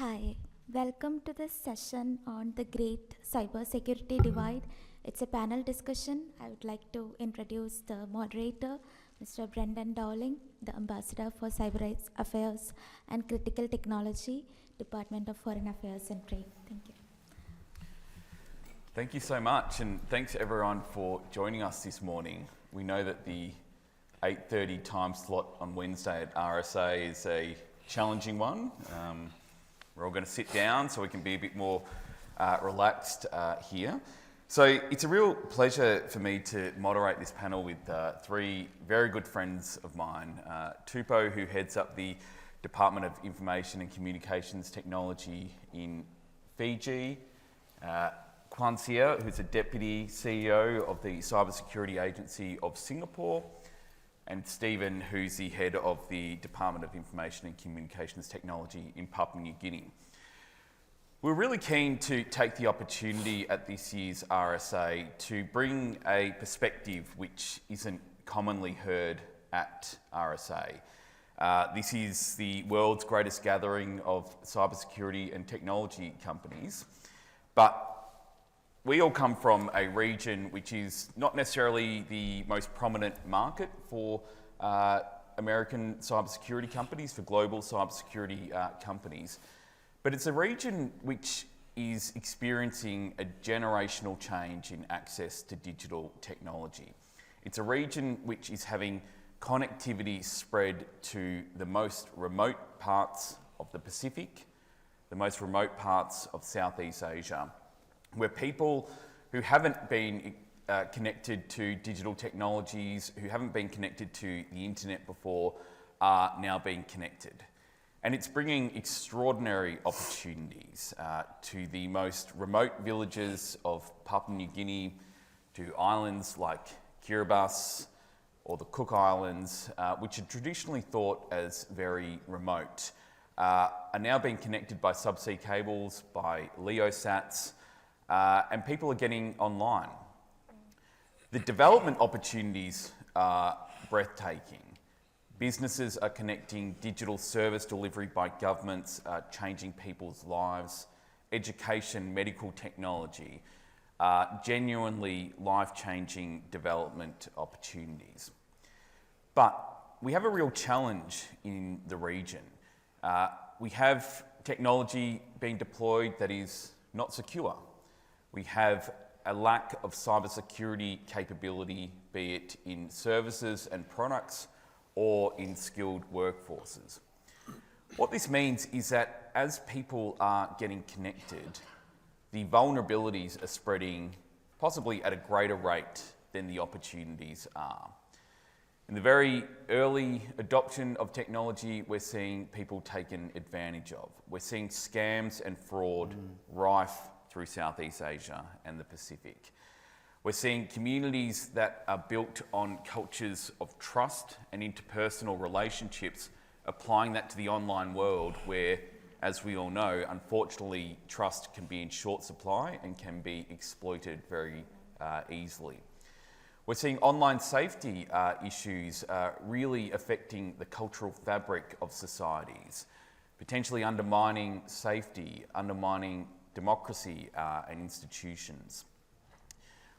Hi, welcome to this session on the Great Cybersecurity Divide. It's a panel discussion. I would like to introduce the moderator, Mr. Brendan Dowling, the Ambassador for Cyber Affairs and Critical Technology, Department of Foreign Affairs and Trade. Thank you. Thank you so much, and thanks everyone for joining us this morning. We know that the 8:30 time slot on Wednesday at RSA is a challenging one. We're all going to sit down so we can be a bit more relaxed here. So it's a real pleasure for me to moderate this panel with three very good friends of mine. Tupou, who heads up the Department of Information and Communications Technology in Fiji. Kwan Sia, who's a Deputy CEO of the Cybersecurity Agency of Singapore, and Stephen, who's the head of the Department of Information and Communications Technology in Papua New Guinea. We're really keen to take the opportunity at this year's RSA to bring a perspective which isn't commonly heard at RSA. This is the world's greatest gathering of cybersecurity and technology companies, but we all come from a region which is not necessarily the most prominent market for American cybersecurity companies, for global cybersecurity companies. But it's a region which is experiencing a generational change in access to digital technology. It's a region which is having connectivity spread to the most remote parts of the Pacific, the most remote parts of Southeast Asia, where people who haven't been connected to digital technologies, who haven't been connected to the internet before, are now being connected. And it's bringing extraordinary opportunities to the most remote villages of Papua New Guinea, to islands like Kiribati or the Cook Islands, which are traditionally thought as very remote, are now being connected by subsea cables, by LEO-sats, and people are getting online. The development opportunities are breathtaking. Businesses are connecting, digital service delivery by governments changing people's lives, education, medical technology, genuinely life-changing development opportunities. But we have a real challenge in the region. We have technology being deployed that is not secure. We have a lack of cybersecurity capability, be it in services and products or in skilled workforces. What this means is that as people are getting connected, the vulnerabilities are spreading possibly at a greater rate than the opportunities are. In the very early adoption of technology, we're seeing people taken advantage of. We're seeing scams and fraud rife through Southeast Asia and the Pacific. We're seeing communities that are built on cultures of trust and interpersonal relationships, applying that to the online world where, as we all know, unfortunately, trust can be in short supply and can be exploited very easily. We're seeing online safety issues really affecting the cultural fabric of societies, potentially undermining safety, undermining democracy and institutions.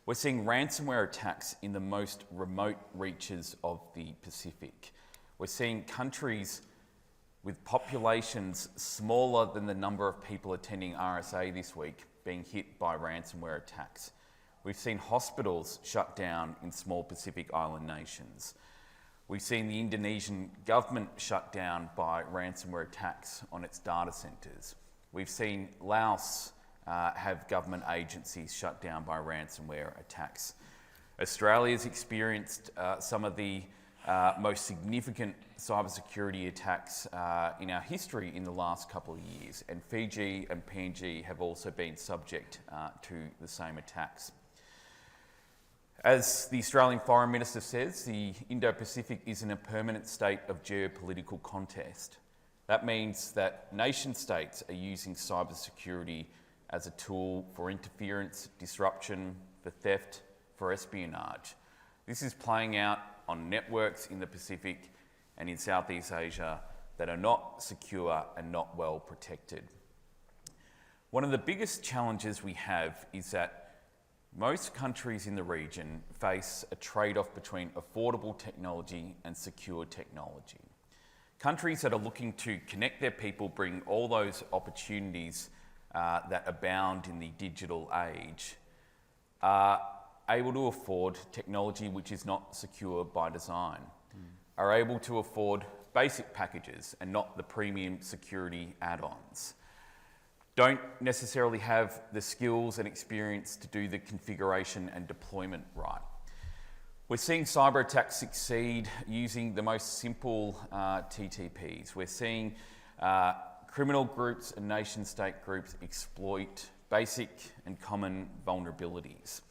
We're seeing ransomware attacks in the most remote reaches of the Pacific. We're seeing countries with populations smaller than the number of people attending RSA this week being hit by ransomware attacks. We've seen hospitals shut down in small Pacific Island nations. We've seen the Indonesian government shut down by ransomware attacks on its data centres. We've seen Laos have government agencies shut down by ransomware attacks. Australia's experienced some of the most significant cybersecurity attacks in our history in the last couple of years, and Fiji and PNG have also been subject to the same attacks. As the Australian Foreign Minister says, the Indo-Pacific is in a permanent state of geopolitical contest. That means that nation states are using cybersecurity as a tool for interference, disruption, for theft, for espionage. This is playing out on networks in the Pacific and in Southeast Asia that are not secure and not well protected. One of the biggest challenges we have is that most countries in the region face a trade-off between affordable technology and secure technology. Countries that are looking to connect their people bring all those opportunities that abound in the digital age are able to afford technology which is not secure by design, are able to afford basic packages and not the premium security add-ons, don't necessarily have the skills and experience to do the configuration and deployment right. We're seeing cyber attacks succeed using the most simple TTPs. We're seeing criminal groups and nation-state groups exploit basic and common vulnerabilities.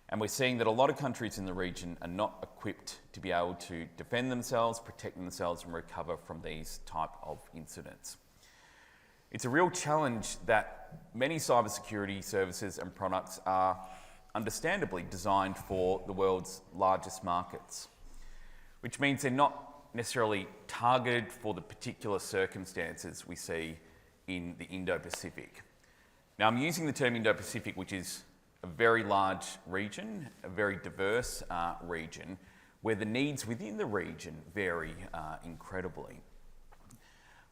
And we're seeing that a lot of countries in the region are not equipped to be able to defend themselves, protect themselves, and recover from these type of incidents. It's a real challenge that many cybersecurity services and products are understandably designed for the world's largest markets, which means they're not necessarily targeted for the particular circumstances we see in the Indo-Pacific. Now, I'm using the term Indo-Pacific, which is a very large region, a very diverse region, where the needs within the region vary incredibly.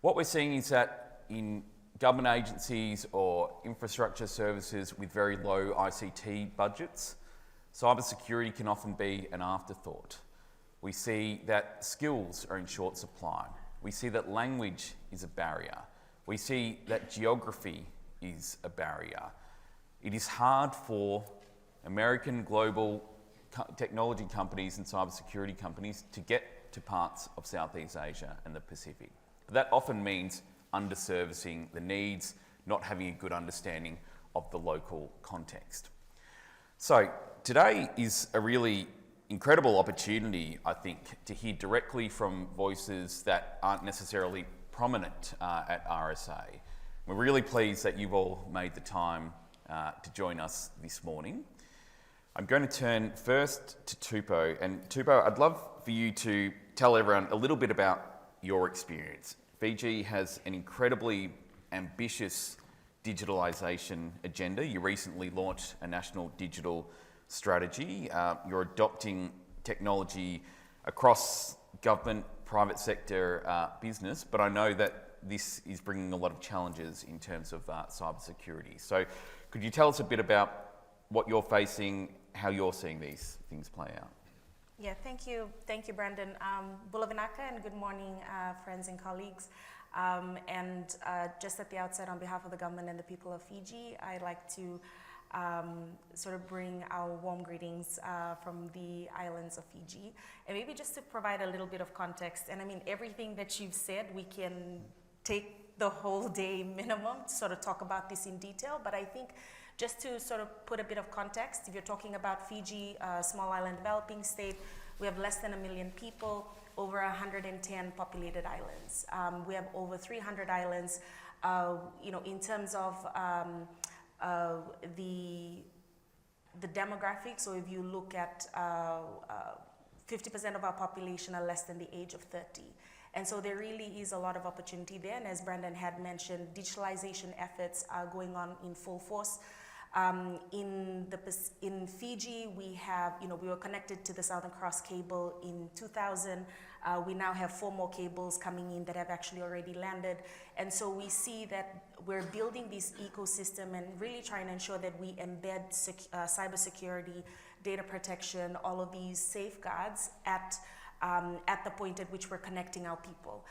What we're seeing is that in government agencies or infrastructure services with very low ICT budgets, cybersecurity can often be an afterthought. We see that skills are in short supply. We see that language is a barrier. We see that geography is a barrier. It is hard for American global technology companies and cybersecurity companies to get to parts of Southeast Asia and the Pacific. But that often means underservicing the needs, not having a good understanding of the local context. So today is a really incredible opportunity, I think, to hear directly from voices that aren't necessarily prominent at RSA. We're really pleased that you've all made the time to join us this morning. I'm going to turn first to Tupou. And Tupou, I'd love for you to tell everyone a little bit about your experience. Fiji has an incredibly ambitious digitalisation agenda. You recently launched a national digital strategy. You're adopting technology across government, private sector, business, but I know that this is bringing a lot of challenges in terms of cybersecurity. So could you tell us a bit about what you're facing, how you're seeing these things play out? Yeah, thank you, Brandon. Bula vinaka and good morning, friends and colleagues. Just at the outset, on behalf of the government and the people of Fiji, I'd like to sort of bring our warm greetings from the islands of Fiji. And maybe just to provide a little bit of context, and I mean, everything that you've said, we can take the whole day minimum to sort of talk about this in detail, but I think just to sort of put a bit of context, if you're talking about Fiji, a small island developing state, we have less than 1 million people, over 110 populated islands. We have over 300 islands. In terms of the demographics, so if you look at 50% of our population are less than the age of 30. And so there really is a lot of opportunity there. And as Brandon had mentioned, digitalization efforts are going on in full force. In Fiji, we were connected to the Southern Cross cable in 2000. We now have 4 more cables coming in that have actually already landed. And so we see that we're building this ecosystem and really trying to ensure that we embed cybersecurity, data protection, all of these safeguards at the point at which we're connecting our people.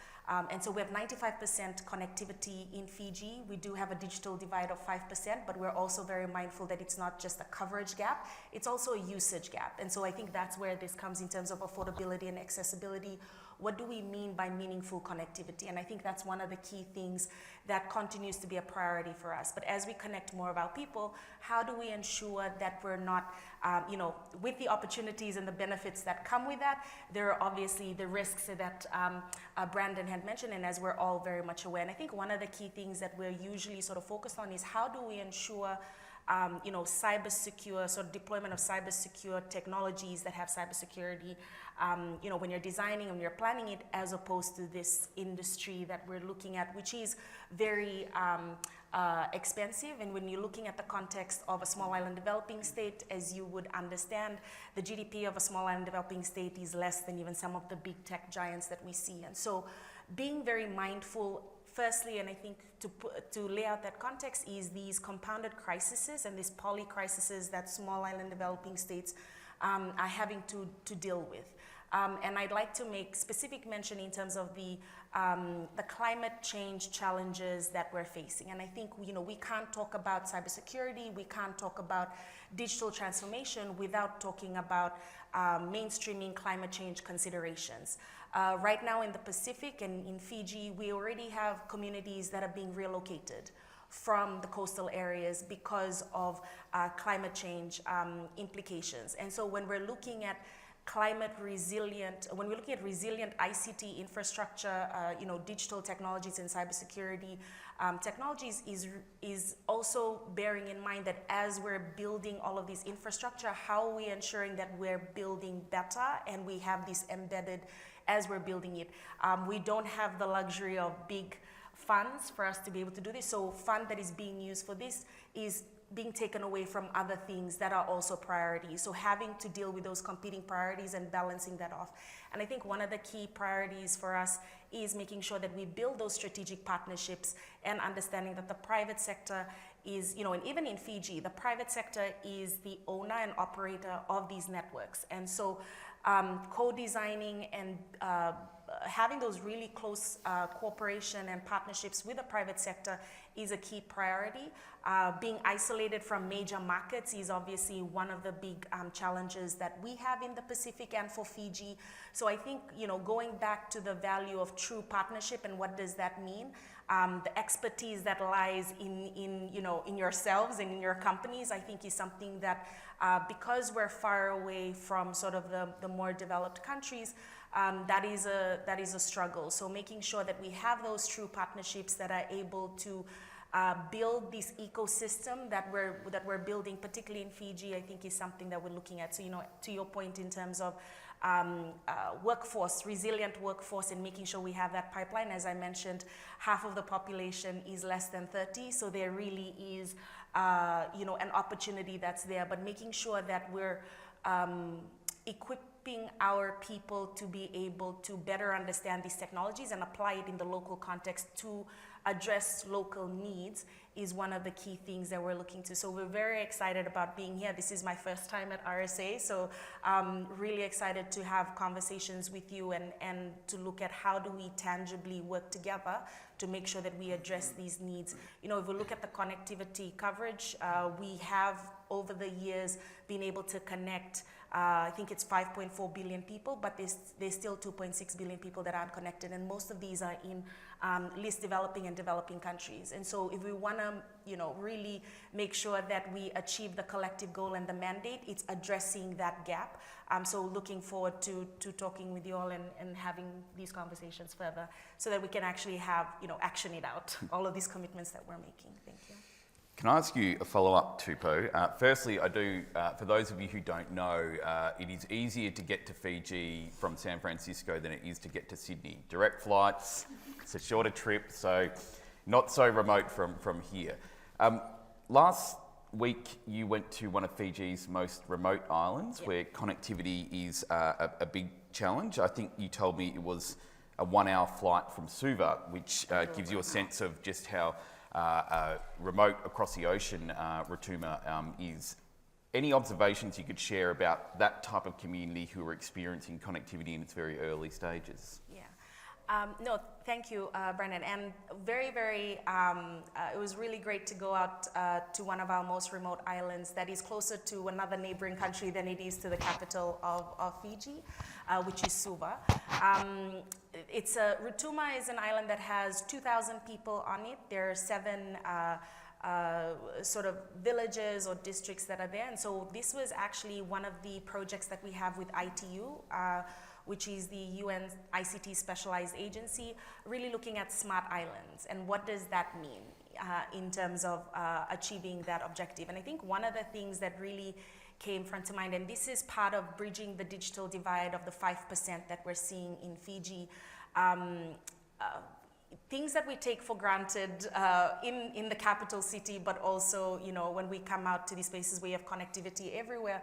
And so we have 95% connectivity in Fiji. We do have a digital divide of 5%, but we're also very mindful that it's not just a coverage gap, it's also a usage gap. And so I think that's where this comes in terms of affordability and accessibility. What do we mean by meaningful connectivity? And I think that's one of the key things that continues to be a priority for us. But as we connect more of our people, how do we ensure that we're not, with the opportunities and the benefits that come with that, there are obviously the risks that Brandon had mentioned, and as we're all very much aware. And I think one of the key things that we're usually sort of focused on is how do we ensure cyber secure, sort of deployment of cyber secure technologies that have cybersecurity, when you're designing and you're planning it, as opposed to this industry that we're looking at, which is very expensive. And when you're looking at the context of a small island developing state, as you would understand, the GDP of a small island developing state is less than even some of the big tech giants that we see. And so being very mindful, firstly, and I think to lay out that context, is these compounded crises and these poly-crises that small island developing states are having to deal with. And I'd like to make specific mention in terms of the climate change challenges that we're facing. And I think, you know, we can't talk about cybersecurity, we can't talk about digital transformation without talking about mainstreaming climate change considerations. Right now in the Pacific and in Fiji, we already have communities that are being relocated from the coastal areas because of climate change implications. And so when we're looking at when we're looking at resilient ICT infrastructure, you know, digital technologies and cybersecurity technologies, is also bearing in mind that as we're building all of these infrastructure, how are we ensuring that we're building better and we have this embedded as we're building it. We don't have the luxury of big funds for us to be able to do this. So fund that is being used for this is being taken away from other things that are also priorities. So having to deal with those competing priorities and balancing that off. And I think one of the key priorities for us is making sure that we build those strategic partnerships and understanding that the private sector is, you know, and even in Fiji, the private sector is the owner and operator of these networks. And so co-designing and having those really close cooperation and partnerships with the private sector is a key priority. Being isolated from major markets is obviously one of the big challenges that we have in the Pacific and for Fiji. So I think, you know, going back to the value of true partnership and what does that mean, the expertise that lies in you know, in yourselves and in your companies, I think is something that because we're far away from sort of the more developed countries, that is a struggle. So making sure that we have those true partnerships that are able to build this ecosystem that we're building, particularly in Fiji, I think is something that we're looking at. So, you know, to your point in terms of workforce, resilient workforce, and making sure we have that pipeline. As I mentioned, half of the population is less than 30, so there really is, you know, an opportunity that's there. But making sure that we're equipping our people to be able to better understand these technologies and apply it in the local context to address local needs is one of the key things that we're looking to. So we're very excited about being here. This is my first time at RSA, so really excited to have conversations with you and to look at how do we tangibly work together to make sure that we address these needs. You know, if we look at the connectivity coverage, we have over the years been able to connect I think it's 5.4 billion people, but there's still 2.6 billion people that aren't connected, and most of these are in least developing and developing countries. And so if we want to, you know, really make sure that we achieve the collective goal and the mandate, it's addressing that gap. So looking forward to talking with you all and having these conversations further so that we can actually have, you know, action it out, all of these commitments that we're making. Thank you. Can I ask you a follow-up, Tupou? Firstly, I do, for those of you who don't know, it is easier to get to Fiji from San Francisco than it is to get to Sydney. Direct flights, it's a shorter trip, so not so remote from here. Last week, you went to one of Fiji's most remote islands, where connectivity is a big challenge. I think you told me it was a 1-hour flight from Suva, which gives you a sense of just how remote across the ocean Rotuma is. Any observations you could share about that type of community who are experiencing connectivity in its very early stages? Yeah. No, thank you, Brendan. And very, very, it was really great to go out to one of our most remote islands that is closer to another neighboring country than it is to the capital of Fiji, which is Suva. Rotuma is an island that has 2,000 people on it. There are 7 sort of villages or districts that are there. And so this was actually one of the projects that we have with ITU, which is the UN ICT specialized agency, really looking at smart islands and what does that mean in terms of achieving that objective. And I think one of the things that really came front to mind, and this is part of bridging the digital divide of the 5% that we're seeing in Fiji. things that we take for granted in the capital city, but also, you know, when we come out to these places where you have connectivity everywhere,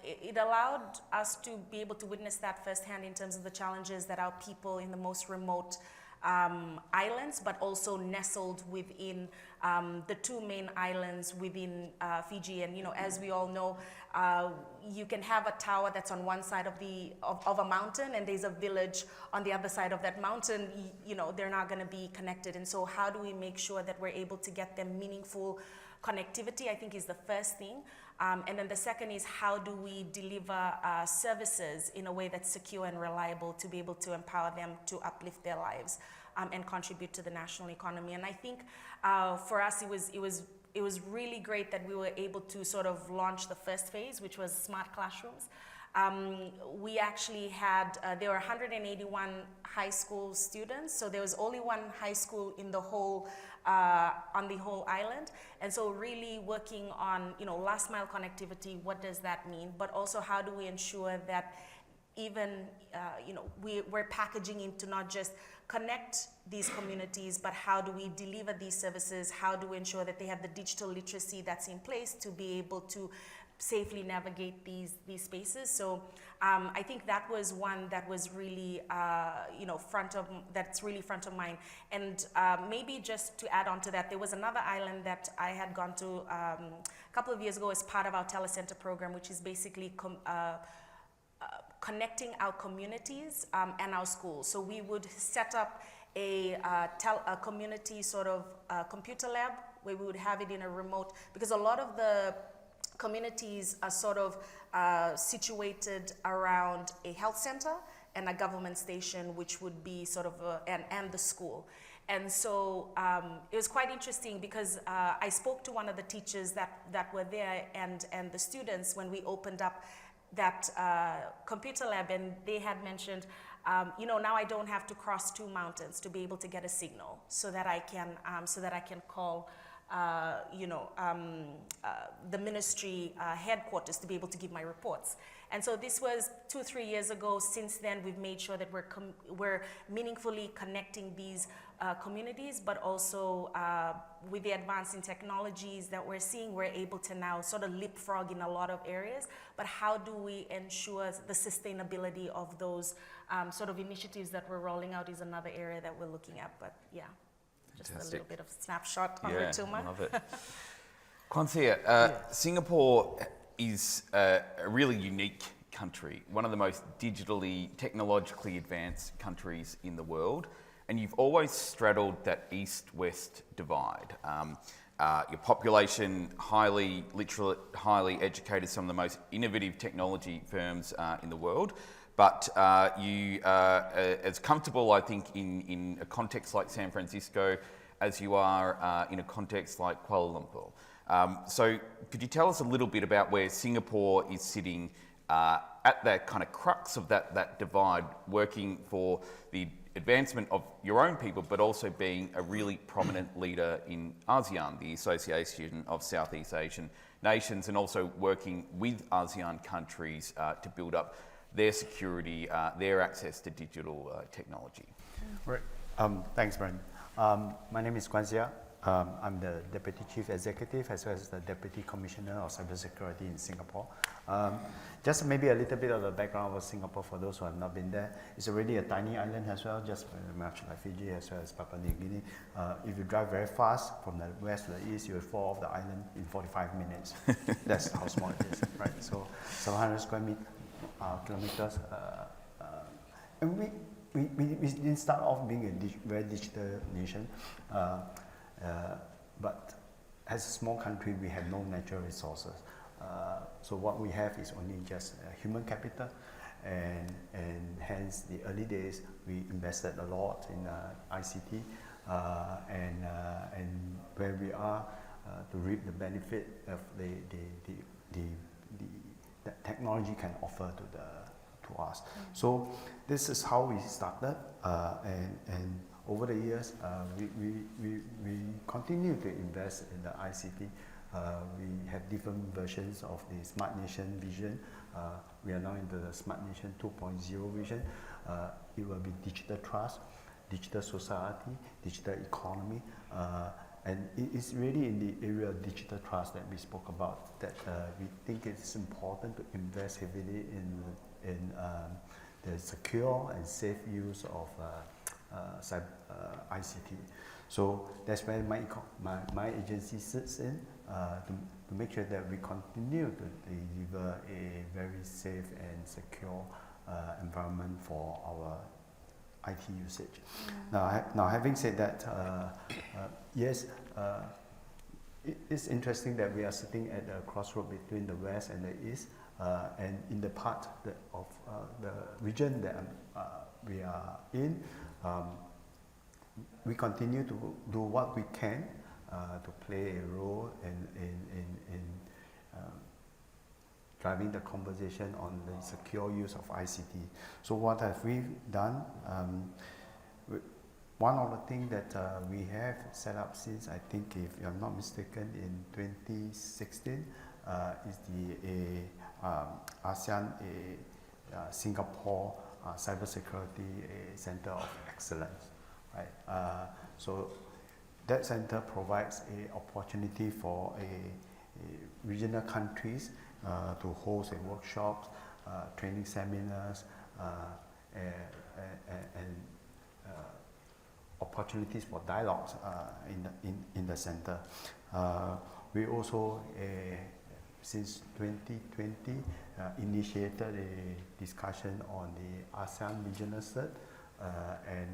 it allowed us to be able to witness that firsthand in terms of the challenges that our people in the most remote islands, but also nestled within the two main islands within Fiji. And, you know, as we all know, you can have a tower that's on one side of a mountain, and there's a village on the other side of that mountain. You know, they're not going to be connected. And so how do we make sure that we're able to get them meaningful connectivity, I think, is the first thing. And then the second is, how do we deliver services in a way that's secure and reliable to be able to empower them to uplift their lives and contribute to the national economy. And I think for us, it was really great that we were able to sort of launch the first phase, which was smart classrooms. We actually had, there were 181 high school students, so there was only one high school in the whole, on the whole island. And so really working on, you know, last mile connectivity, what does that mean? But also, how do we ensure that even, you know, we're packaging into not just connect these communities, but how do we deliver these services? How do we ensure that they have the digital literacy that's in place to be able to safely navigate these spaces? So I think that was one that was really, you know, that's really front of mind. And maybe just to add on to that, there was another island that I had gone to a couple of years ago as part of our telecenter program, which is basically connecting our communities and our schools. So we would set up a community sort of computer lab where we would have it in a remote, because a lot of the communities are sort of situated around a health center and a government station, which would be sort of, and the school. And so it was quite interesting because I spoke to one of the teachers that were there and the students when we opened up that computer lab, and they had mentioned, you know, now I don't have to cross two mountains to be able to get a signal, so that I can call, you know, the ministry headquarters to be able to give my reports. And so this was 2-3 years ago. Since then, we've made sure that we're meaningfully connecting these communities, but also with the advance in technologies that we're seeing, we're able to now sort of leapfrog in a lot of areas. But how do we ensure the sustainability of those sort of initiatives that we're rolling out is another area that we're looking at. But yeah, just a little bit of snapshot on Rotuma. I love it. Kwanzaa, Singapore is a really unique country, one of the most digitally, technologically advanced countries in the world, and you've always straddled that east-west divide. Your population, highly literate, highly educated, some of the most innovative technology firms in the world, but you are as comfortable, I think, in a context like San Francisco as you are in a context like Kuala Lumpur. So could you tell us a little bit about where Singapore is sitting at that kind of crux of that divide, working for the advancement of your own people, but also being a really prominent leader in ASEAN, the Association of Southeast Asian Nations, and also working with ASEAN countries to build up their security, their access to digital technology? Right. Thanks, Brian. My name is Kwanzaa. I'm the Deputy Chief Executive as well as the Deputy Commissioner of Cybersecurity in Singapore. Just maybe a little bit of the background of Singapore for those who have not been there. It's already a tiny island as well, just very much like Fiji as well as Papua New Guinea. If you drive very fast from the west to the east, you will fall off the island in 45 minutes. That's how small it is, right? So 700 square kilometers. And we didn't start off being a very digital nation. But as a small country, we have no natural resources. So what we have is only just human capital, and hence the early days we invested a lot in ICT, and where we are to reap the benefit of the technology can offer to us. So this is how we started, and over the years, we continue to invest in the ICT. We have different versions of the Smart Nation vision. We are now into the Smart Nation 2.0 vision. It will be digital trust. digital society, digital economy, and it's really in the area of digital trust that we spoke about that we think it's important to invest heavily in the secure and safe use of ICT. So that's where my agency sits in to make sure that we continue to deliver a very safe and secure environment for our IT usage. Now having said that, yes, it's interesting that we are sitting at a crossroad between the West and the East, and in the part of the region that we are in, we continue to do what we can to play a role in driving the conversation on the secure use of ICT. So what have we done? One of the things that we have set up since, I think if I'm not mistaken, in 2016 is the ASEAN Singapore Cybersecurity Center of Excellence. Right? So that center provides an opportunity for regional countries to host workshops, training seminars, and opportunities for dialogues in the center. We also, since 2020, initiated a discussion on the ASEAN Regional Cert, and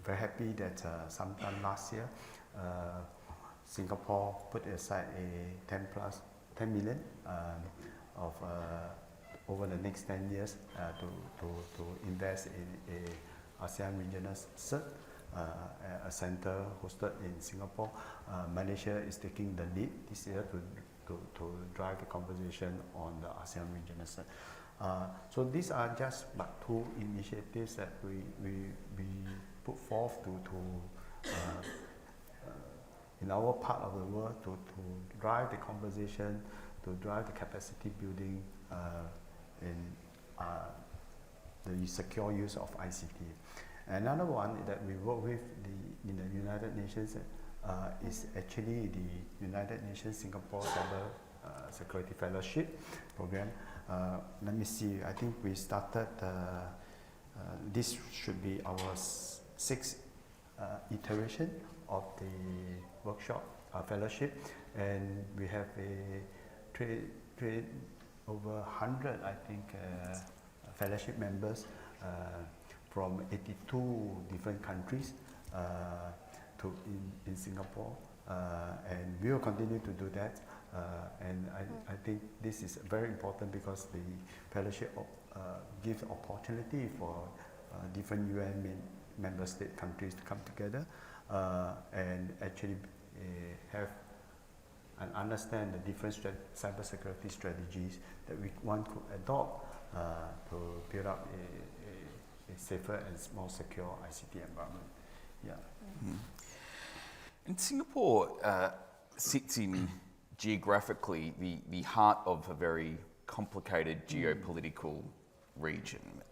very happy that sometime last year, Singapore put aside a 10 million of over the next 10 years to invest in a ASEAN Regional Cert, a center hosted in Singapore. Malaysia is taking the lead this year to drive the conversation on the ASEAN Regional Cert. So these are just but two initiatives that we put forth to in our part of the world to drive the conversation, to drive the capacity building in the secure use of ICT. Another one that we work with in the United Nations is actually the United Nations Singapore Cyber Security Fellowship Program. Let me see, I think we started, this should be our sixth iteration of the workshop fellowship, and we have over 100, I think, fellowship members from 82 different countries in Singapore, and we will continue to do that. And I think this is very important because the fellowship gives opportunity for different UN member state countries to come together and actually have and understand the different cybersecurity strategies that one could adopt to build up a safer and more secure ICT environment. Yeah. Mm-hmm. And Singapore sits in geographically the heart of a very complicated geopolitical region,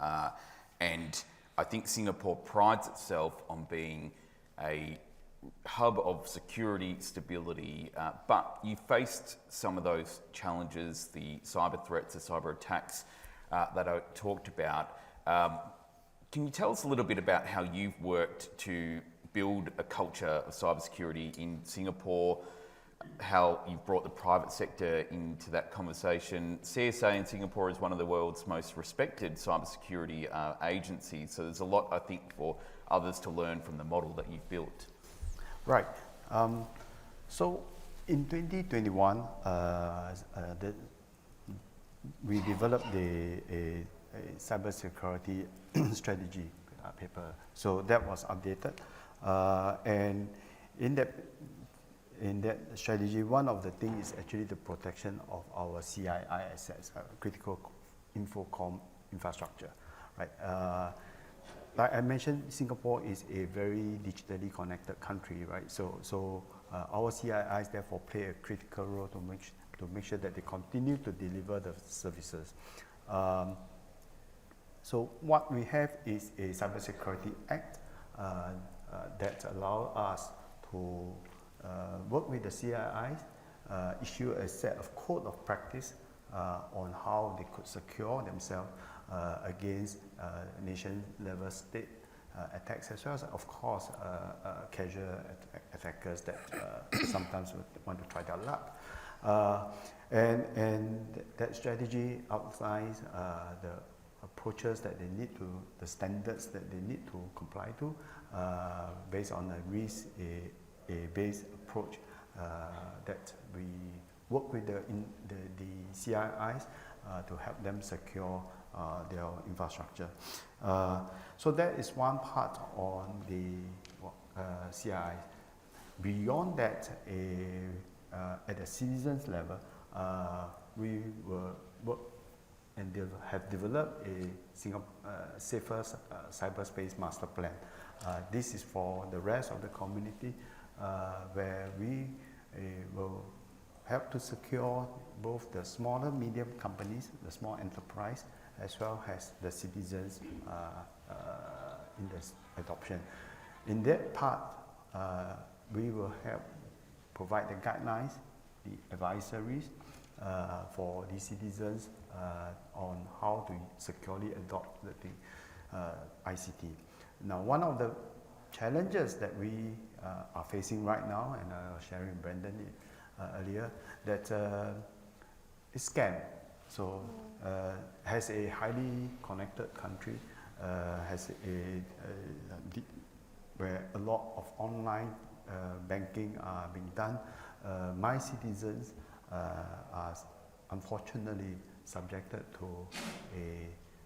and I think Singapore prides itself on being a hub of security, stability, but you faced some of those challenges, the cyber threats, the cyber attacks that I talked about. Can you tell us a little bit about how you've worked to build a culture of cybersecurity in Singapore, how you've brought the private sector into that conversation? CSA in Singapore is one of the world's most respected cybersecurity agencies, so there's a lot, I think, for others to learn from the model that you've built. Right. So in 2021, we developed a cybersecurity strategy paper. So that was updated, and in that strategy, one of the things is actually the protection of our CII assets, critical infocom infrastructure, right? Like I mentioned, Singapore is a very digitally connected country, right? So our CIIs therefore play a critical role to make sure that they continue to deliver the services. So what we have is a Cybersecurity Act that allow us to work with the CIIs, issue a set of code of practice on how they could secure themselves against nation-level state attacks, as well as, of course, casual attackers that sometimes would want to try their luck. And that strategy outlines the approaches that they need to, the standards that they need to comply to, based on a risk-based approach that we work with the CIIs to help them secure their infrastructure. So that is one part on the CIIs. Beyond that, at the citizens level, we will work and have developed a safer cyberspace master plan. This is for the rest of the community, where we will help to secure both the smaller, medium companies, the small enterprise, as well as the citizens in the adoption. In that part, we will help provide the guidelines, the advisories for the citizens on how to securely adopt the ICT. Now, one of the challenges that we are facing right now, and I was sharing with Brendan earlier, that is scam. So, has a highly connected country, has where a lot of online banking are being done. My citizens are unfortunately subjected to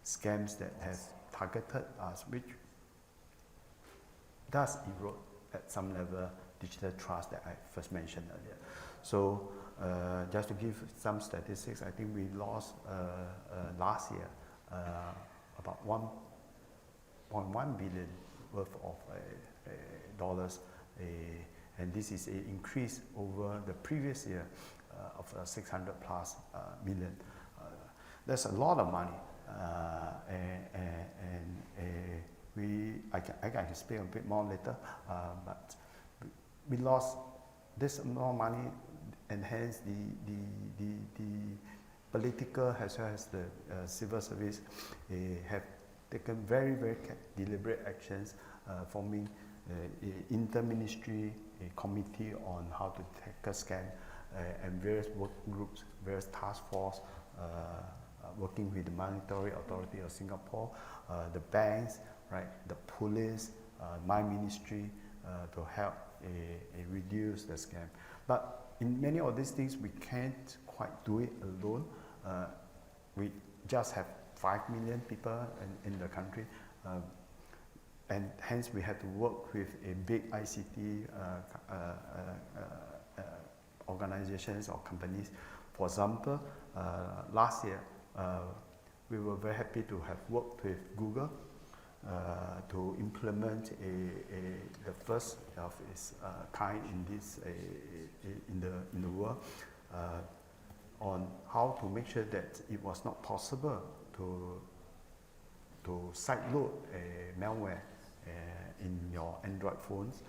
scams that have targeted us, which does erode at some level digital trust that I first mentioned earlier. So just to give some statistics, I think we lost last year about 1.1 billion worth of dollars, and this is an increase over the previous year of 600 plus million. That's a lot of money, and I can explain a bit more later, but we lost this amount of money, and hence the political as well as the civil service have taken very, very deliberate actions, forming inter-ministry committee on how to tackle scam, and various working groups, various task force, working with the Monetary Authority of Singapore, the banks, right, the police, my ministry, to help reduce the scam. But in many of these things, we can't quite do it alone. We just have 5 million people in the country, and hence we had to work with a big ICT organizations or companies. For example, last year, we were very happy to have worked with Google to implement the first of its kind in this in the world, on how to make sure that it was not possible to sideload a malware in your Android phones,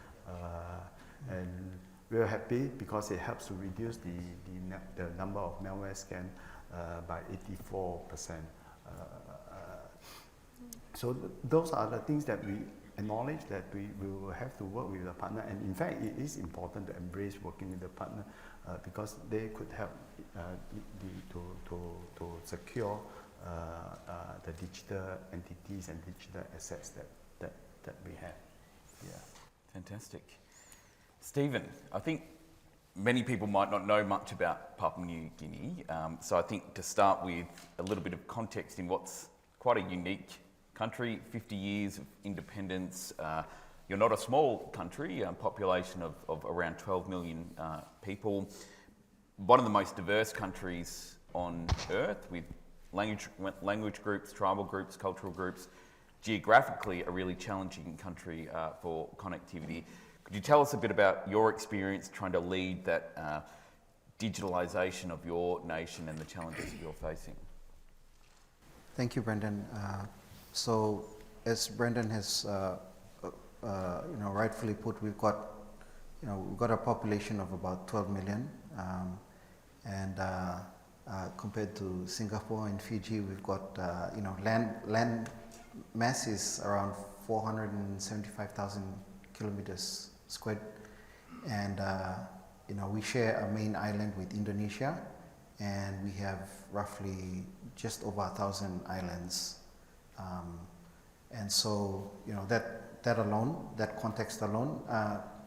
and we are happy because it helps to reduce the number of malware scams by 84%. So those are the things that we acknowledge that we will have to work with the partner, and in fact it is important to embrace working with the partner because they could help to secure the digital entities and digital assets that we have. Yeah. Fantastic. Stephen, I think many people might not know much about Papua New Guinea, so I think to start with a little bit of context in what's quite a unique country, 50 years of independence. You're not a small country, population of around 12 million people. One of the most diverse countries on earth, with language groups, tribal groups, cultural groups. Geographically, a really challenging country for connectivity. Could you tell us a bit about your experience trying to lead that digitalisation of your nation and the challenges that you're facing? Thank you, Brendan. So, as Brendan has rightfully put, we've got a population of about 12 million, and compared to Singapore and Fiji, we've got land mass is around 475,000 kilometers squared, and we share a main island with Indonesia, and we have roughly just over 1,000 islands, and so that alone, that context alone,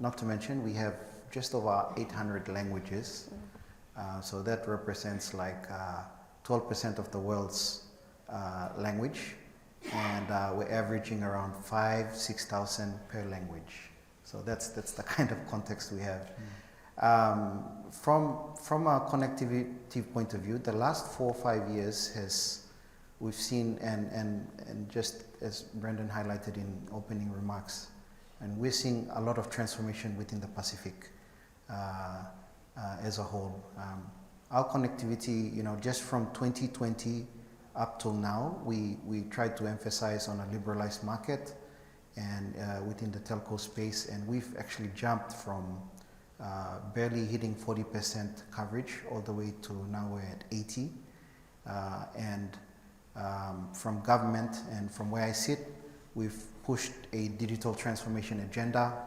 not to mention we have just over 800 languages, so that represents like 12% of the world's language, and we're averaging around 5,000-6,000 per language. So that's the kind of context we have. From a connectivity point of view, the last 4 or 5 years we've seen, and just as Brendan highlighted in opening remarks, and we're seeing a lot of transformation within the Pacific as a whole. Our connectivity, just from 2020 up till now, we tried to emphasize on a liberalized market and within the telco space, and we've actually jumped from barely hitting 40% coverage all the way to now we're at 80. And from government and from where I sit, we've pushed a digital transformation agenda,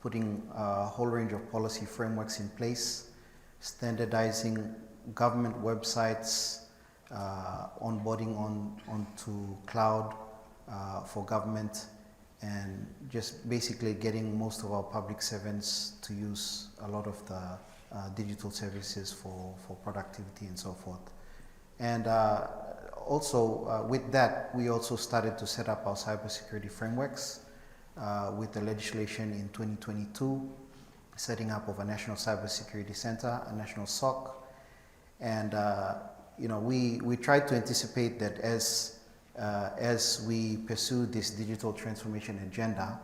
putting a whole range of policy frameworks in place, standardizing government websites, onboarding onto cloud for government, and just basically getting most of our public servants to use a lot of the digital services for productivity and so forth. And also with that, we also started to set up our cybersecurity frameworks with the legislation in 2022, setting up of a National Cybersecurity Center, a National SOC, and we tried to anticipate that as we pursue this digital transformation agenda,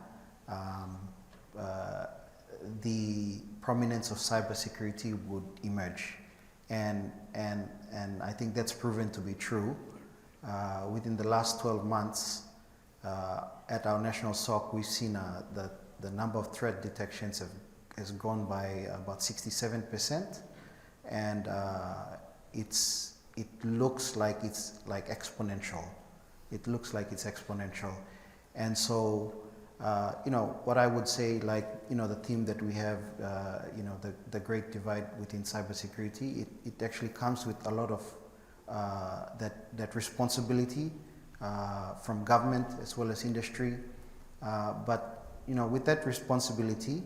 the prominence of cybersecurity would emerge, and I think that's proven to be true. Within the last 12 months, at our national SOC, we've seen the number of threat detections has grown by about 67%, and it looks like it's like exponential. It looks like it's exponential, and so what I would say, the theme that we have, the great divide within cybersecurity, it actually comes with a lot of that responsibility from government as well as industry, but with that responsibility,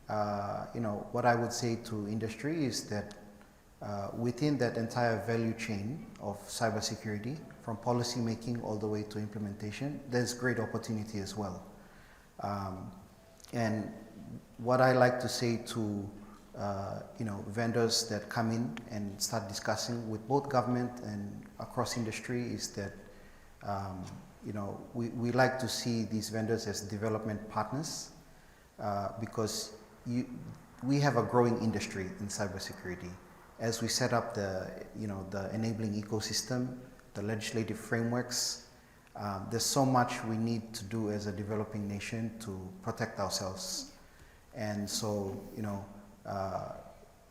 what I would say to industry is that within that entire value chain of cybersecurity, from policy making all the way to implementation, there's great opportunity as well. And what I like to say to vendors that come in and start discussing with both government and across industry is that we like to see these vendors as development partners, because we have a growing industry in cybersecurity. As we set up the enabling ecosystem, the legislative frameworks, there's so much we need to do as a developing nation to protect ourselves. And so,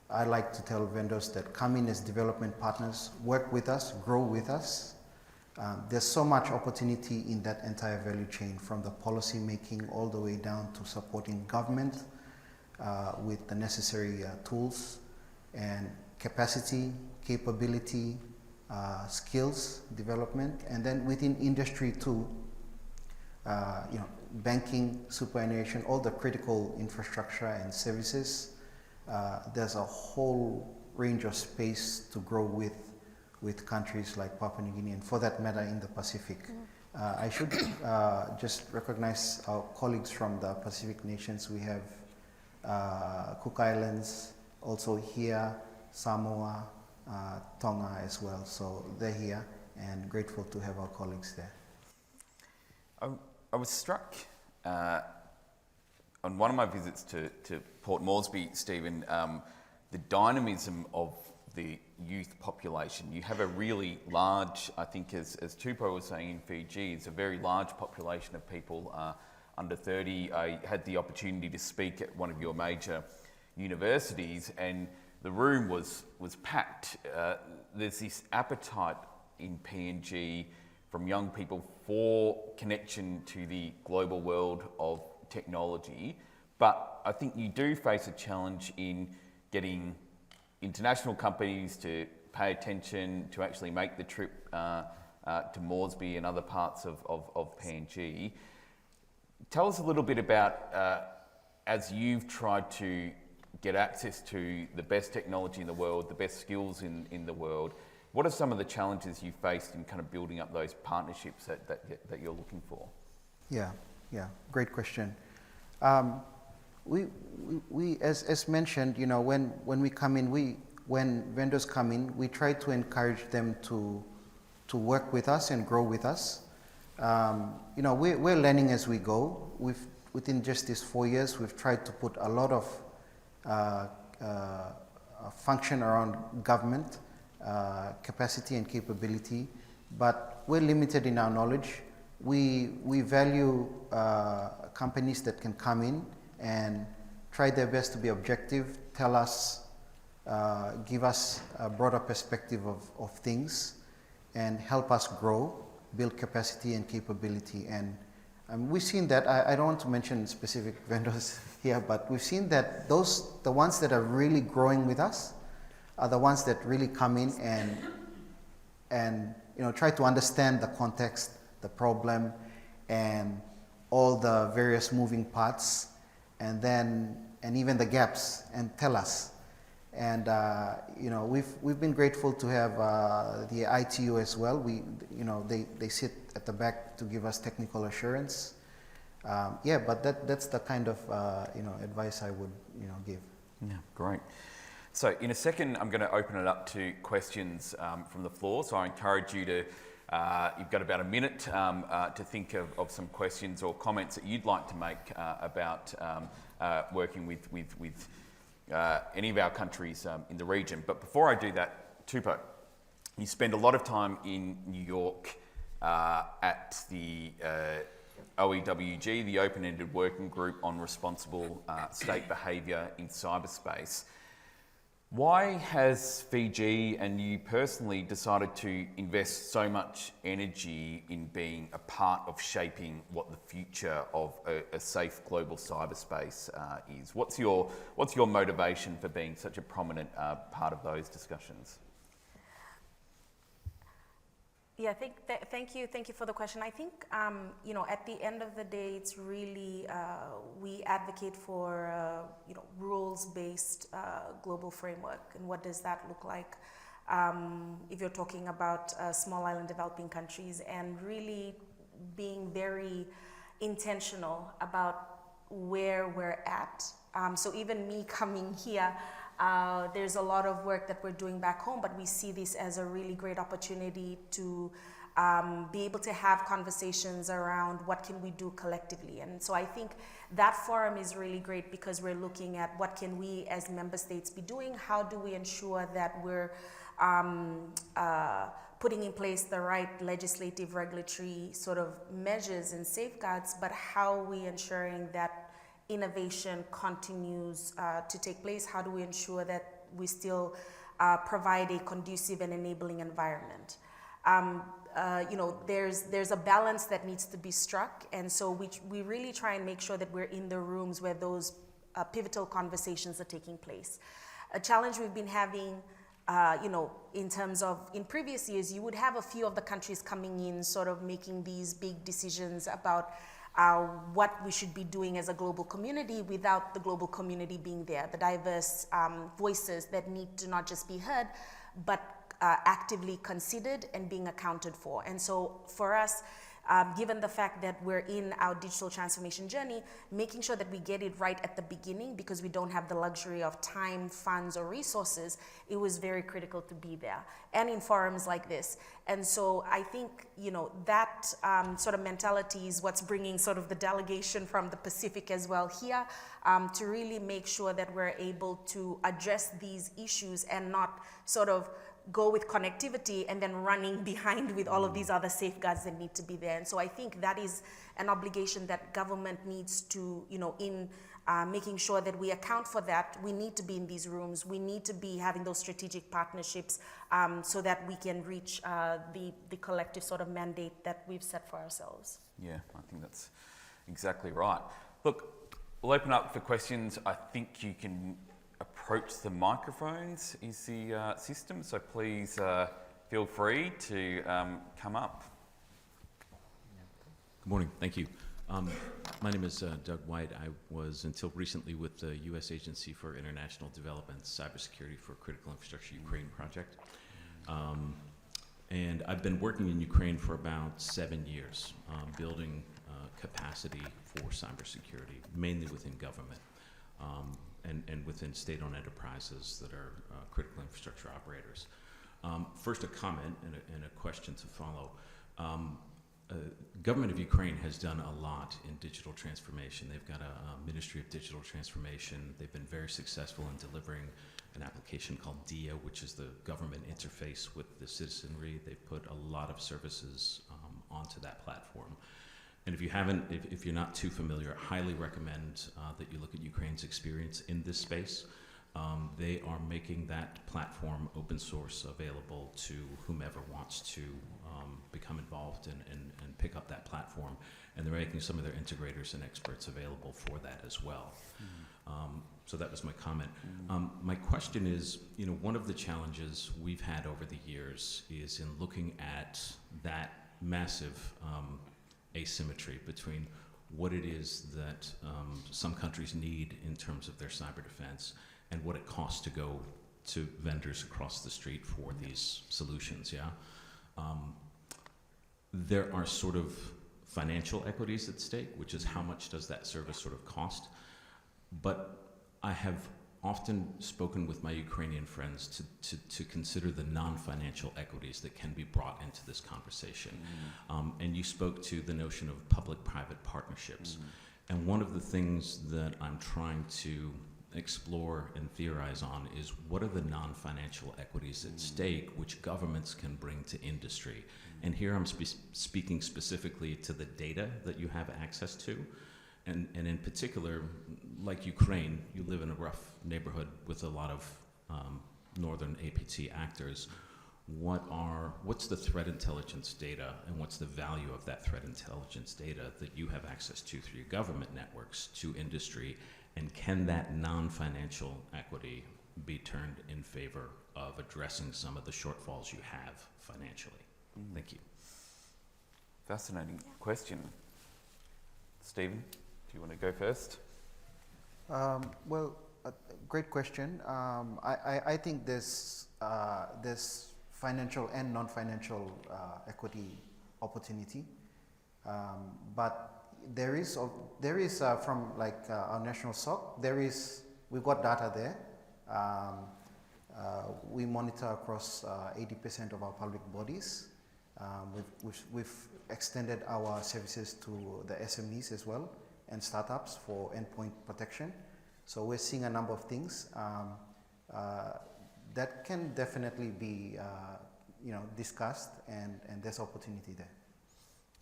I like to tell vendors that come in as development partners, work with us, grow with us. There's so much opportunity in that entire value chain, from the policy making all the way down to supporting government with the necessary tools and capacity, capability, skills development, and then within industry too, banking, superannuation, all the critical infrastructure and services. There's a whole range of space to grow with countries like Papua New Guinea, and for that matter in the Pacific. I should just recognize our colleagues from the Pacific nations. We have Cook Islands also here, Samoa, Tonga as well. So they're here, and grateful to have our colleagues there. I was struck on one of my visits to Port Moresby, Stephen, the dynamism of the youth population. You have a really large, I think as Tupou was saying in Fiji, it's a very large population of people under 30. I had the opportunity to speak at one of your major universities, and the room was packed. There's this appetite in PNG from young people for connection to the global world of technology, but I think you do face a challenge in getting international companies to pay attention, to actually make the trip to Moresby and other parts of PNG. Tell us a little bit about, as you've tried to get access to the best technology in the world, the best skills in the world, what are some of the challenges you faced in kind of building up those partnerships that you're looking for? Yeah, great question. We as mentioned, when we come in, when vendors come in, we try to encourage them to work with us and grow with us. We're learning as we go. Within just these 4 years, we've tried to put a lot of function around government capacity and capability, but we're limited in our knowledge. We value companies that can come in and try their best to be objective, tell us, give us a broader perspective of things, and help us grow, build capacity and capability. And we've seen that. I don't want to mention specific vendors here, but we've seen that the ones that are really growing with us are the ones that really come in and try to understand the context, the problem, and all the various moving parts, and even the gaps, and tell us. And we've been grateful to have the ITU as well. They sit at the back to give us technical assurance. But that's the kind of advice I would give. Yeah, great. So in a second, I'm going to open it up to questions from the floor. So I encourage you to, you've got about a minute to think of some questions or comments that you'd like to make about working with any of our countries in the region. But before I do that, Tupou, you spend a lot of time in New York at the OEWG, the Open-Ended Working Group on Responsible State Behaviour in Cyberspace. Why has Fiji and you personally decided to invest so much energy in being a part of shaping what the future of a safe global cyberspace is? What's your motivation for being such a prominent part of those discussions? Yeah, thank you for the question. I think at the end of the day, it's really we advocate for rules-based global framework, and what does that look like? If you're talking about small island developing countries, and really being very intentional about where we're at. So even me coming here. There's a lot of work that we're doing back home, but we see this as a really great opportunity to be able to have conversations around what can we do collectively. And so I think that forum is really great because we're looking at what can we as member states be doing, how do we ensure that we're putting in place the right legislative, regulatory sort of measures and safeguards, but how are we ensuring that innovation continues to take place? How do we ensure that we still provide a conducive and enabling environment? There's a balance that needs to be struck, and so we really try and make sure that we're in the rooms where those pivotal conversations are taking place. A challenge we've been having, in terms of, in previous years, you would have a few of the countries coming in, sort of making these big decisions about what we should be doing as a global community without the global community being there, the diverse voices that need to not just be heard, but actively considered and being accounted for. And so for us, given the fact that we're in our digital transformation journey, making sure that we get it right at the beginning because we don't have the luxury of time, funds, or resources, it was very critical to be there and in forums like this. And so I think, that sort of mentality is what's bringing sort of the delegation from the Pacific as well here to really make sure that we're able to address these issues and not sort of go with connectivity and then running behind with all of these other safeguards that need to be there. And so I think that is an obligation that government needs to, in making sure that we account for that, we need to be in these rooms. We need to be having those strategic partnerships so that we can reach the collective sort of mandate that we've set for ourselves. Yeah, I think that's exactly right. Look, we'll open up for questions. I think you can approach the microphones is the system, so please feel free to come up. Good morning, thank you. My name is Doug White. I was until recently with the U.S. Agency for International Development Cybersecurity for Critical Infrastructure Ukraine project. And I've been working in Ukraine for about 7 years, building capacity for cybersecurity, mainly within government and within state-owned enterprises that are critical infrastructure operators. First, a comment and a question to follow. Government of Ukraine has done a lot in digital transformation. They've got a Ministry of Digital Transformation. They've been very successful in delivering an application called DIA, which is the government interface with the citizenry. They've put a lot of services onto that platform. And if you haven't, if you're not too familiar, I highly recommend that you look at Ukraine's experience in this space. They are making that platform open source available to whomever wants to become involved and pick up that platform. And they're making some of their integrators and experts available for that as well. So that was my comment. My question is, one of the challenges we've had over the years is in looking at that massive asymmetry between what it is that some countries need in terms of their cyber defense and what it costs to go to vendors across the street for these solutions, yeah? There are sort of financial equities at stake, which is how much does that service sort of cost? But I have often spoken with my Ukrainian friends to consider the non-financial equities that can be brought into this conversation. And you spoke to the notion of public-private partnerships. And one of the things that I'm trying to explore and theorize on is what are the non-financial equities at stake which governments can bring to industry. And here I'm speaking specifically to the data that you have access to. And in particular, like Ukraine, you live in a rough neighborhood with a lot of northern APT actors. What's the threat intelligence data and what's the value of that threat intelligence data that you have access to through your government networks to industry? And can that non-financial equity be turned in favor of addressing some of the shortfalls you have financially? Thank you. Fascinating question. Stephen, do you want to go first? Great question. I think there's financial and non-financial equity opportunity, but there is from like our national SOC, we've got data there. We monitor across 80% of our public bodies. We've extended our services to the SMEs as well and startups for endpoint protection. So we're seeing a number of things that can definitely be discussed, and there's opportunity there.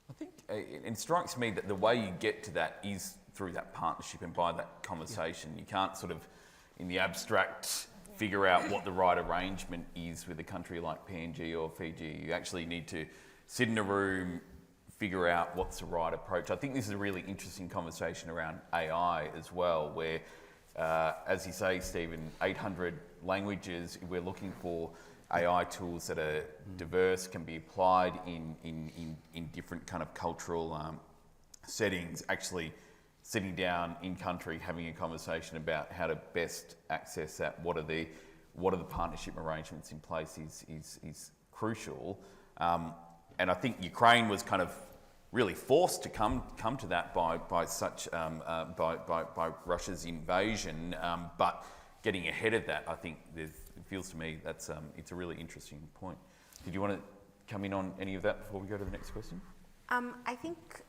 I think it strikes me that the way you get to that is through that partnership and by that conversation. You can't sort of, in the abstract, figure out what the right arrangement is with a country like PNG or Fiji. You actually need to sit in a room, figure out what's the right approach. I think this is a really interesting conversation around AI as well, where, as you say, Stephen, 800 languages, we're looking for AI tools that are diverse, can be applied in different kind of cultural settings, actually sitting down in country, having a conversation about how to best access that, what are the partnership arrangements in place is crucial. And I think Ukraine was kind of really forced to come to that by Russia's invasion, but getting ahead of that, I think it feels to me that's it's a really interesting point. Did you want to come in on any of that before we go to the next question? I think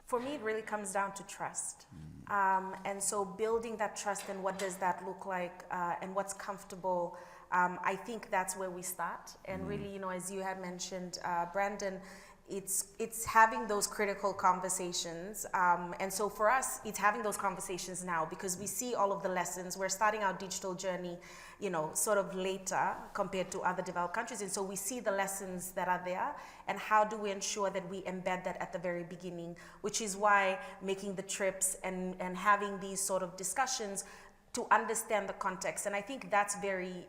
For me, it really comes down to trust. And so building that trust and what does that look like and what's comfortable, I think that's where we start. And really, you know, as you had mentioned, Brandon, it's having those critical conversations. And so for us, it's having those conversations now because we see all of the lessons. We're starting our digital journey, you know, sort of later compared to other developed countries. And so we see the lessons that are there and how do we ensure that we embed that at the very beginning, which is why making the trips and having these sort of discussions to understand the context. And I think that's very,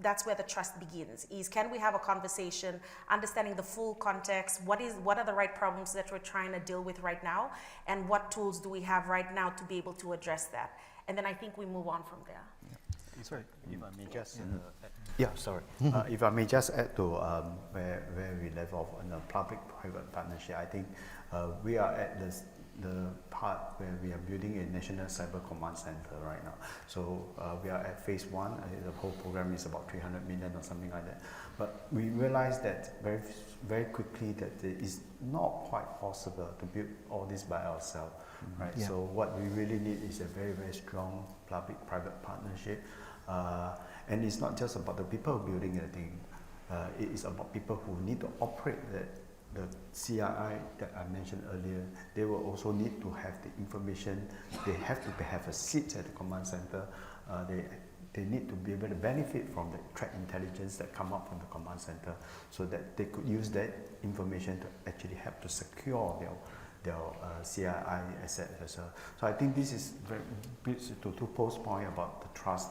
that's where the trust begins, is can we have a conversation, understanding the full context, what are the right problems that we're trying to deal with right now, and what tools do we have right now to be able to address that? And then I think we move on from there. Sorry, if I may just, if I may just add to where we left off on the public-private partnership, I think we are at the part where we are building a national cyber command center right now. So we are at phase 1. The whole program is about 300 million or something like that. But we realized that very quickly that it is not quite possible to build all this by ourselves, right? Yeah. So what we really need is a very, very strong public-private partnership. And it's not just about the people building the thing. It is about people who need to operate the CRI that I mentioned earlier. They will also need to have the information. They have to have a seat at the command center. They need to be able to benefit from the threat intelligence that come up from the command center so that they could use that information to actually help to secure their CII asset as well. So I think this is very to Paul's point about the trust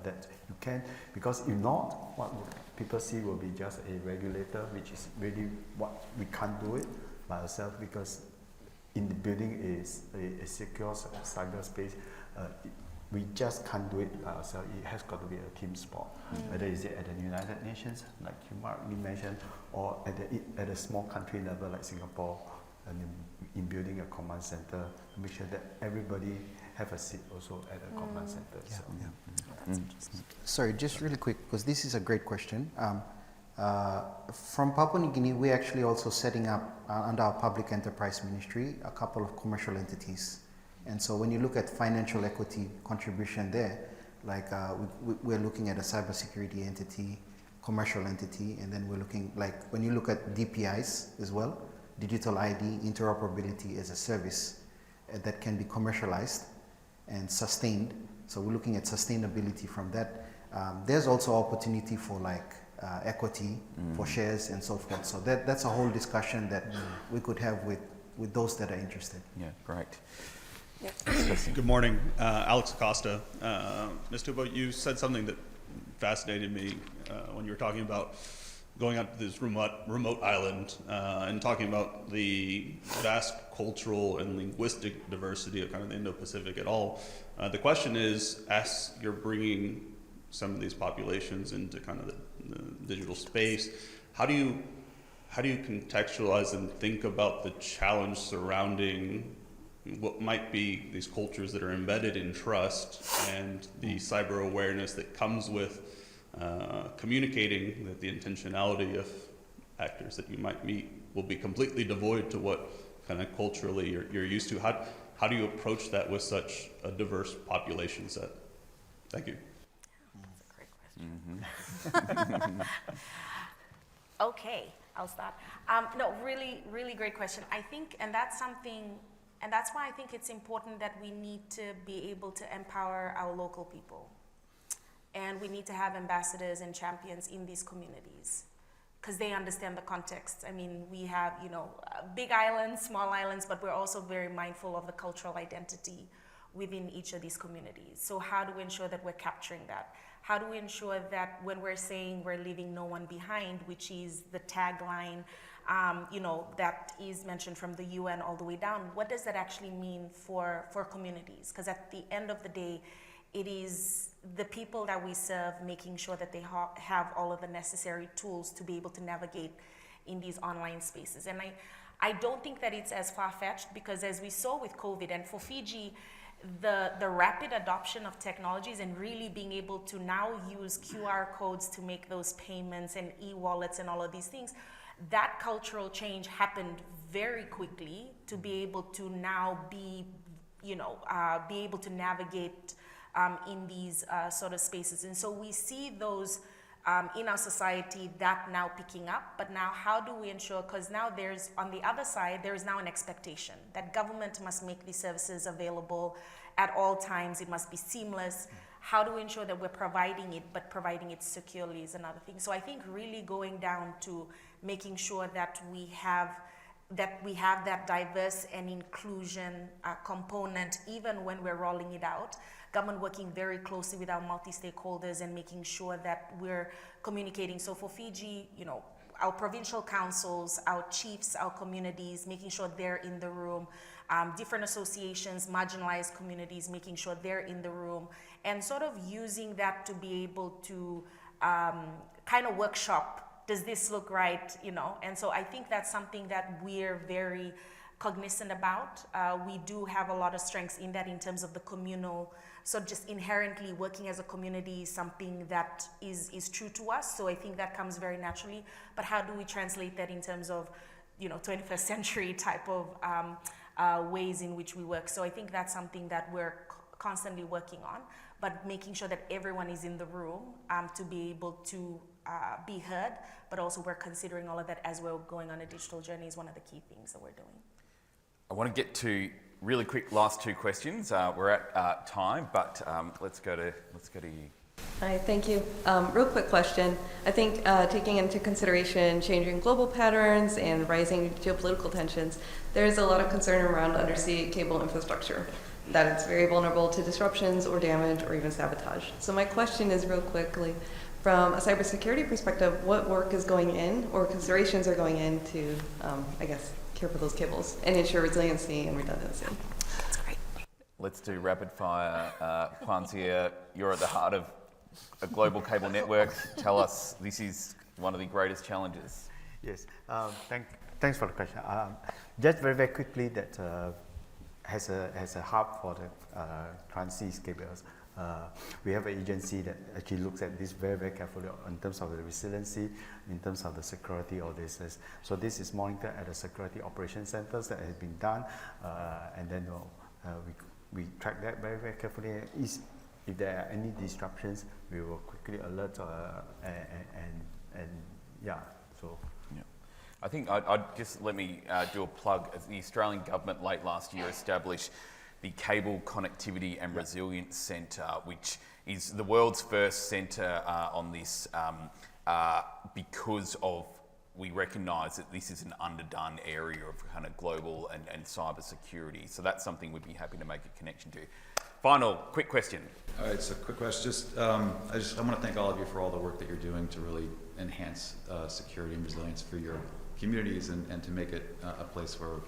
that you can, because if not, what people see will be just a regulator, which is really what we can't do it by ourselves, because in the building is a secure cyberspace. We just can't do it by ourselves. It has got to be a team sport, whether it's at the United Nations, like you rightly mentioned, or at a small country level like Singapore, and in building a command center to make sure that everybody have a seat also at the command center. Yeah, So. yeah. Sorry, just really quick, because this is a great question. From Papua New Guinea, we're actually also setting up under our public enterprise ministry a couple of commercial entities. And so when you look at financial equity contribution there, like we're looking at a cybersecurity entity, commercial entity, and then we're looking, like when you look at DPIs as well, digital ID, interoperability as a service that can be commercialized and sustained. So we're looking at sustainability from that. There's also opportunity for like equity, for shares and so forth. So that's a whole discussion that we could have with those that are interested. Yeah, great. Good morning, Alex Acosta. Ms. Tupo, you said something that fascinated me when you were talking about going out to this remote island and talking about the vast cultural and linguistic diversity of kind of the Indo-Pacific at all. The question is, as you're bringing some of these populations into kind of the digital space, how do you contextualize and think about the challenge surrounding what might be these cultures that are embedded in trust and the cyber awareness that comes with communicating that the intentionality of actors that you might meet will be completely devoid to what kind of culturally you're used to? How do you approach that with such a diverse population set? Thank you. That's a great question. Okay, I'll start. No, really, really great question. I think, and that's why I think it's important that we need to be able to empower our local people. And we need to have ambassadors and champions in these communities because they understand the context. I mean, we have, you know, big islands, small islands, but we're also very mindful of the cultural identity within each of these communities. So how do we ensure that we're capturing that? How do we ensure that when we're saying we're leaving no one behind, which is the tagline, you know, that is mentioned from the UN all the way down, what does that actually mean for communities? Because at the end of the day, it is the people that we serve making sure that they have all of the necessary tools to be able to navigate in these online spaces. And I don't think that it's as far-fetched, because as we saw with COVID, and for Fiji, the rapid adoption of technologies and really being able to now use QR codes to make those payments and e-wallets and all of these things, That cultural change happened very quickly to be able to now be able to navigate in these sort of spaces. And so we see those in our society that now picking up, but now how do we ensure, because now there's, on the other side, there is now an expectation that government must make these services available at all times, it must be seamless. How do we ensure that we're providing it, but providing it securely is another thing. So I think really going down to making sure that we have that diverse and inclusion component, even when we're rolling it out. Government working very closely with our multi-stakeholders and making sure that we're communicating. So for Fiji, our provincial councils, our chiefs, our communities, making sure they're in the room, different associations, marginalized communities, making sure they're in the room, and sort of using that to be able to kind of workshop, does this look right, And so I think that's something that we're very cognizant about. We do have a lot of strengths in that in terms of the communal, so just inherently working as a community is something that is true to us. So I think that comes very naturally. But how do we translate that in terms of, 21st century type of ways in which we work? So I think that's something that we're constantly working on, but making sure that everyone is in the room to be able to be heard, but also we're considering all of that as we're going on a digital journey is one of the key things that we're doing. I want to get to really quick last two questions. We're at time, but let's go to you. Hi, thank you. Real quick question. I think taking into consideration changing global patterns and rising geopolitical tensions, there's a lot of concern around undersea cable infrastructure, that it's very vulnerable to disruptions or damage or even sabotage. So my question is real quickly, from a cybersecurity perspective, what work is going in or considerations are going in to, care for those cables and ensure resiliency and redundancy? That's great. Let's do rapid fire. Kwanzaa, you're at the heart of a global cable network. Tell us, this is one of the greatest challenges. Yes, thanks for the question. Just very, very quickly, that has a hub for the transsea cables. We have an agency that actually looks at this very, very carefully in terms of the resiliency, in terms of the security of this. So this is monitored at the security operations centers that has been done, and then we track that very, very carefully. If there are any disruptions, we will quickly alert and yeah. So. Yeah. I think I'd just let me do a plug. As the Australian government late last year established the Cable Connectivity and Resilience Centre, which is the world's first centre on this because we recognise that this is an underdone area of kind of global and cyber security. So that's something we'd be happy to make a connection to. Final quick question. All right, so quick question. I want to thank all of you for all the work that you're doing to really enhance security and resilience for your communities and to make it a place where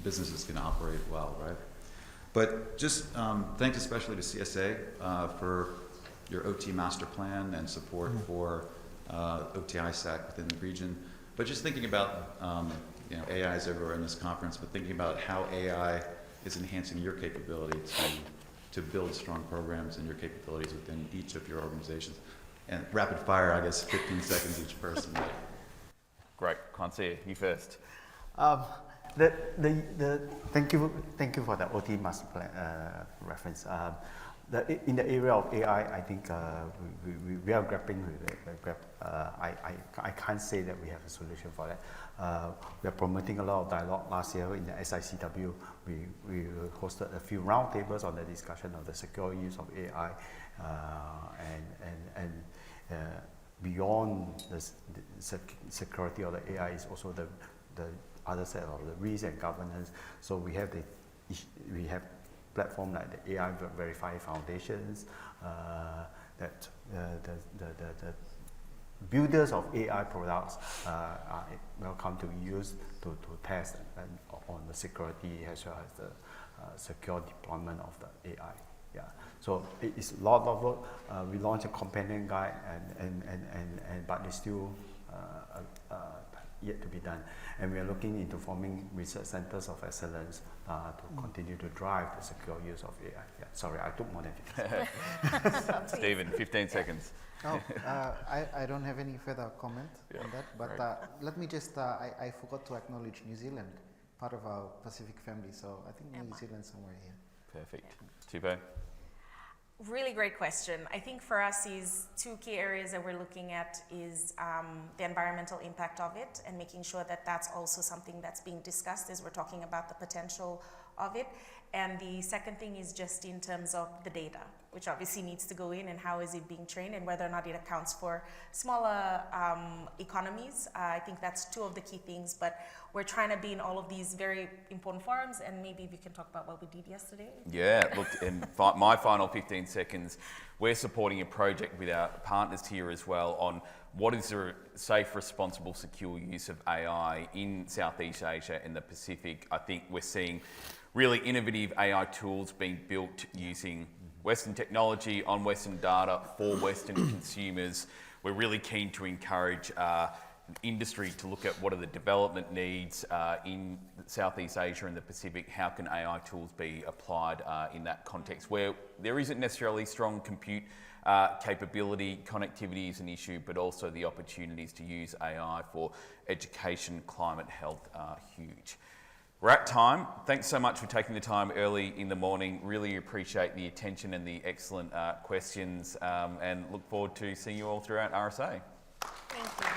businesses can operate well, right? But just thanks especially to CSA for your OT master plan and support for OT-ISAC within the region. But just thinking about, AI is everywhere in this conference, but thinking about how AI is enhancing your capability to build strong programs and your capabilities within each of your organizations. And rapid fire, I guess, 15 seconds each person. Great, Kwanzaa, you first. Thank you for the OT master plan reference. In the area of AI, I think we are grappling with it. I can't say that we have a solution for that. We are promoting a lot of dialogue. Last year in the SICW, we hosted a few roundtables on the discussion of the secure use of AI, and beyond the security of the AI is also the other set of the risk and governance. So we have platform like the AI Verify Foundations, that the builders of AI products are welcome to use to test on the security as well as the secure deployment of the AI. Yeah. So it's a lot of work. We launched a companion guide, but it's still yet to be done. And we are looking into forming research centers of excellence to continue to drive the secure use of AI. Yeah, sorry, I took more than 15 seconds. Stephen, 15 seconds. Oh, I don't have any further comment on that, but let me just, I forgot to acknowledge New Zealand, part of our Pacific family, so I think New Zealand somewhere here. Perfect. Tupo? Really great question. I think for us is two key areas that we're looking at is the environmental impact of it and making sure that that's also something that's being discussed as we're talking about the potential of it. And the second thing is just in terms of the data, which obviously needs to go in and how is it being trained and whether or not it accounts for smaller economies. I think that's two of the key things, but we're trying to be in all of these very important forums, and maybe we can talk about what we did yesterday. Yeah, look, in my final 15 seconds, we're supporting a project with our partners here as well on what is the safe, responsible, secure use of AI in Southeast Asia and the Pacific. I think we're seeing really innovative AI tools being built using Western technology on Western data for Western consumers. We're really keen to encourage industry to look at what are the development needs in Southeast Asia and the Pacific. How can AI tools be applied in that context where there isn't necessarily strong compute capability, connectivity is an issue, but also the opportunities to use AI for education, climate, health are huge. We're at time. Thanks so much for taking the time early in the morning. Really appreciate the attention and the excellent questions and look forward to seeing you all throughout RSA. Thank you.